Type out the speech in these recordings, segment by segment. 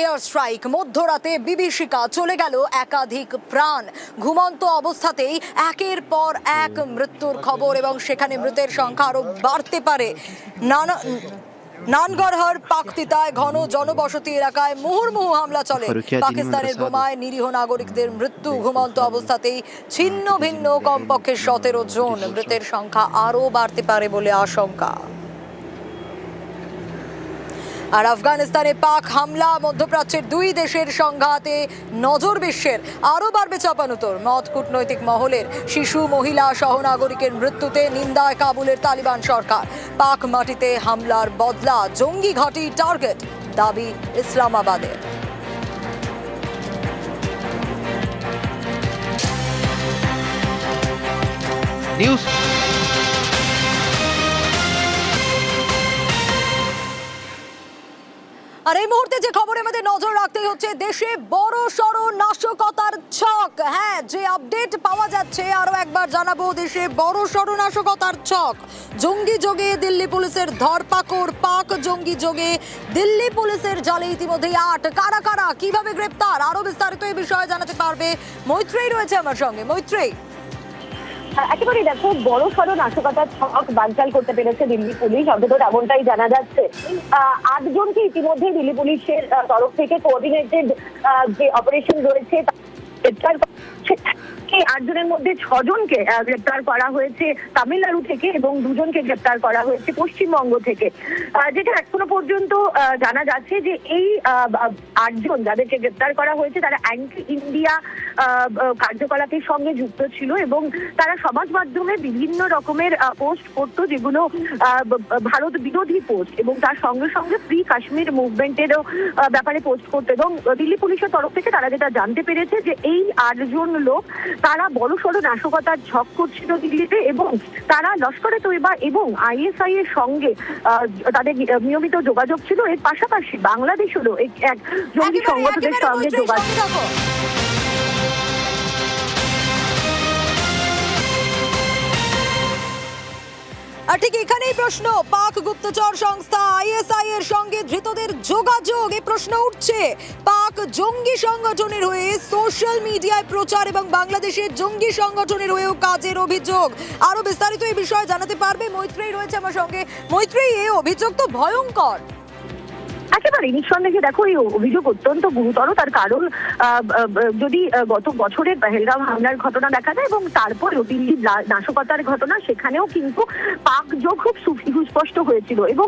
Air strike, মধ্যরাতে বিভীষিকা, চলে গেল একাধিক প্রাণ। ঘুমন্ত অবস্থাতেই একের পর এক মৃত্যুর খবর এবং সেখানে মৃতের সংখ্যা আরো বাড়তে পারে। নানগরহার পাকতিতায় ঘন জনবসতি এলাকায় মুহুর্মুহু হামলা চলে। পাকিস্তানের বোমায় নিরীহ নাগরিকদের মৃত্যু। ঘুমন্ত অবস্থাতেই ছিন্ন ভিন্ন কমপক্ষে 17 জন। মৃতের সংখ্যা আরো বাড়তে পারে বলে আশঙ্কা। আর আফগানিস্তানে পাক হামলা, মধ্যপ্রাচ্যের দুই দেশের সংঘাতে নজর বিশ্বের। আরও বাড়বে চাপানুতর। মত কূটনৈতিক মহলের। শিশু, মহিলা সহ নাগরিকের মৃত্যুতে নিন্দায় কাবুলের তালিবান সরকার। পাক মাটিতে হামলার বদলা, জঙ্গি ঘাঁটি টার্গেট, দাবি ইসলামাবাদের। নিউজ আর এই মুহূর্তে যে খবরে আমাদের নজর রাখতেই হচ্ছে, দেশে বড় সড় নাশকতার ছক। হ্যাঁ, যে আপডেট পাওয়া যাচ্ছে আরো একবার জানাবো, দেশে বড় সড় নাশকতার ছক। জঙ্গি যোগে দিল্লি পুলিশের ধরপাকড়। পাক জঙ্গি যোগে দিল্লি পুলিশের জালে ইতিমধ্যে 8। কারা কারা, কিভাবে গ্রেপ্তার, আরো বিস্তারিত এই বিষয়ে জানাতে পারবে মৈত্রেয়ী রয়েছে আমার সঙ্গে। মৈত্রেয়ী, একেবারে দেখো, বড় সড় নাশকতার ছক বানচাল করতে পেরেছে দিল্লি পুলিশ, অন্তত এমনটাই জানা যাচ্ছে। 8 জনকে ইতিমধ্যে দিল্লি পুলিশের তরফ থেকে কোঅর্ডিনেটেড যে অপারেশন রয়েছে এই 8 জনের মধ্যে 6 জনকে গ্রেপ্তার করা হয়েছে তামিলনাড়ু থেকে এবং 2 জনকে গ্রেপ্তার করা হয়েছে পশ্চিমবঙ্গ থেকে। যেটা এখনো পর্যন্ত জানা যাচ্ছে যে এই 8 জন যাদেরকে গ্রেপ্তার করা হয়েছে তারা অ্যান্টি ইন্ডিয়া কার্যকলাপের সঙ্গে যুক্ত ছিল এবং তারা সমাজ মাধ্যমে বিভিন্ন রকমের পোস্ট করতো, যেগুলো ভারত বিরোধী পোস্ট, এবং তার সঙ্গে সঙ্গে ফ্রি কাশ্মীর মুভমেন্টেরও ব্যাপারে পোস্ট করতো। এবং দিল্লি পুলিশের তরফ থেকে তারা যেটা জানতে পেরেছে যে এই 8 জন লোক তারা বড়সড় নাশকতার ঝক করছিল দিল্লিতে, এবং তারা লস্করে তৈবা এবং ISI এর সঙ্গে তাদের নিয়মিত যোগাযোগ ছিল। এর পাশাপাশি বাংলাদেশেরও এক জঙ্গি সংগঠনের সঙ্গে যোগাযোগ। আর ঠিক এখানেই প্রশ্ন, পাক গুপ্তচর সংস্থা ISI এর সঙ্গে ধৃতদের যোগাযোগ, এই প্রশ্ন উঠছে। পাক জঙ্গি সংগঠনের হয়ে সোশ্যাল মিডিয়ায় প্রচার এবং বাংলাদেশের জঙ্গি সংগঠনের হয়েও কাজের অভিযোগ। আরো বিস্তারিত এই বিষয়ে জানাতে পারবে মৈত্রেয়ী রয়েছে আমার সঙ্গে। মৈত্রেয়ী, এই অভিযোগ তো ভয়ঙ্কর। একেবারে নিঃসন্দেহে দেখো, এই অভিযোগ অত্যন্ত গুরুতর। তার কারণ যদি গত বছরের পেহেলগাম হামলার ঘটনা দেখা যায় এবং তারপরেও দিল্লি নাশকতার ঘটনা, সেখানেও কিন্তু পাক যোগ খুব সুস্পষ্ট হয়েছিল। এবং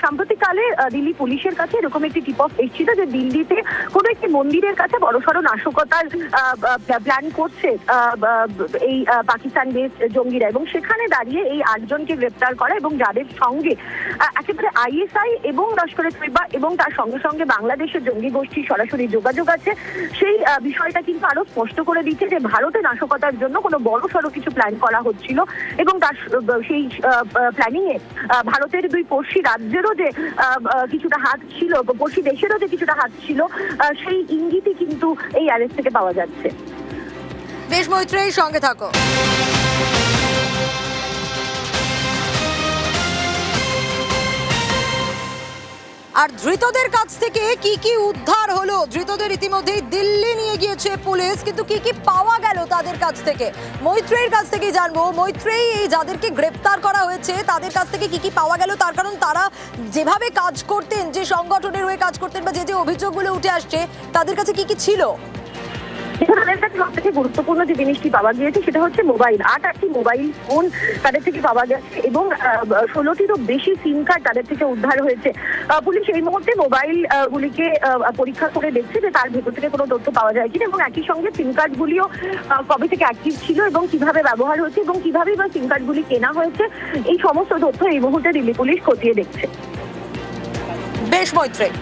সাম্প্রতিককালে দিল্লি পুলিশের কাছে এরকম একটি টিপ অফ এসেছিল যে দিল্লিতে কোনো একটি মন্দিরের কাছে বড়সড় নাশকতার প্ল্যান করছে এই পাকিস্তান বেস জঙ্গিরা, এবং সেখানে দাঁড়িয়ে এই 8 জনকে গ্রেপ্তার করা এবং যাদের সঙ্গে একেবারে ISI এবং লস্করে তৈবা এবং তার সঙ্গে সঙ্গে বাংলাদেশের জঙ্গি গোষ্ঠীর সরাসরি যোগাযোগ আছে, সেই বিষয়টা কিন্তু আরো স্পষ্ট করে দিচ্ছে যে ভারতে নাশকতার জন্য কোনো বড় সড়ো কিছু প্ল্যান করা হচ্ছিল। এবং তার সেই প্ল্যানিং এ ভারতের 2 পড়শি রাজ্যেরও যে কিছুটা হাত ছিল, পড়শি দেশেরও যে কিছুটা হাত ছিল, সেই ইঙ্গিতই কিন্তু এই অ্যারেস্ট থেকে পাওয়া যাচ্ছে। বেশ মৈত্রেয়ী, সঙ্গে থাকো। আর ধৃতদের কাছ থেকে কি কি উদ্ধার হলো? ধৃতদের ইতিমধ্যেই দিল্লি নিয়ে গিয়েছে পুলিশ, কিন্তু কি কি পাওয়া গেল তাদের কাছ থেকে মৈত্রেয়ীর কাছ থেকে জানবো। মৈত্রেয়ী, এই যাদেরকে গ্রেপ্তার করা হয়েছে তাদের কাছ থেকে কি কি পাওয়া গেল? তার কারণ তারা যেভাবে কাজ করতেন, যে সংগঠনের হয়ে কাজ করতেন, বা যে অভিযোগগুলো উঠে আসছে, তাদের কাছে কি কি ছিল? তাদের কাছে সবথেকে গুরুত্বপূর্ণ যে জিনিসটি পাওয়া গিয়েছে সেটা হচ্ছে মোবাইল। 8টি মোবাইল ফোন তাদের থেকে পাওয়া গেছে এবং 16টিরও বেশি সিম কার্ড তাদের থেকে উদ্ধার হয়েছে। পুলিশ এই মুহূর্তে মোবাইল গুলিকে পরীক্ষা করে দেখছে যে তার ভেতর থেকে কোনো তথ্য পাওয়া যায় কিনা, এবং একই সঙ্গে সিম কার্ড গুলিও কবে থেকে অ্যাক্টিভ ছিল এবং কিভাবে ব্যবহার হচ্ছে এবং কিভাবে বা সিম কার্ড গুলি কেনা হয়েছে, এই সমস্ত তথ্য এই মুহূর্তে দিল্লি পুলিশ খতিয়ে দেখছে। বেশ মৈত্রেয়ী।